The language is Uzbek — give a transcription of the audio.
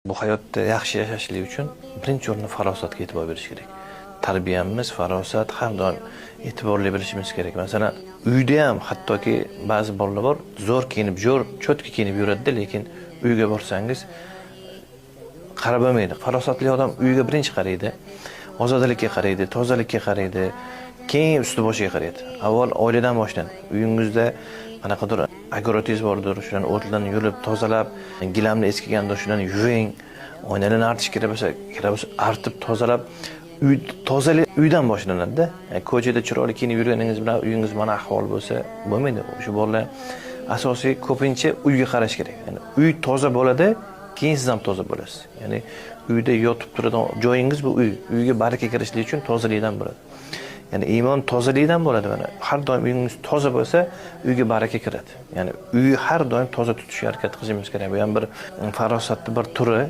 Bu hayotda yaxshi yashashlik uchun birinchi o'rinda farosatga e'tibor berish kerak. Tarbiyamiz, farosat har doim e'tiborli bo'lishimiz kerak. Masalan, uyda ham hattoki ba'zi bolalar bor, zo'r kiyinib, cho'tka kiyinib yuradi, lekin uyga borsangiz qarab olmaydi. Farosatli odam uyga birinchi qaraydi, ozodalikka qaraydi, tozalikka qaraydi, keyin usti boshiga qaraydi. Avval oiladan boshlang. Uyingizda qanaqadir agrotiz bordir, shularni o'tlarni yulib, tozalab, gilamni eskiganda shularni yuving. Oynalarni artish kerak bo'lsa, artib, tozalab, uydan boshlanadi-da. Ko'chada chiroyli kiyinib yurganingiz bilan uyingiz mana ahvol bo'lsa, bo'lmaydi. O'sha bolalar asosiy ko'pincha uyga qarash kerak. Ya'ni uy toza bo'ladi, keyin siz ham toza bo'lasiz. Ya'ni uyda yotib turadigan joyingiz bu uy. Uyga baraka kirishlik uchun tozalikdan bo'ladi. Ya'ni iymon tozalikdan bo'ladi. Mana har doim uyingiz toza bo'lsa, uyga baraka kiradi. Ya'ni uyni har doim toza tutishga harakat qilishimiz kerak. Bu ham bir farosatning bir turi.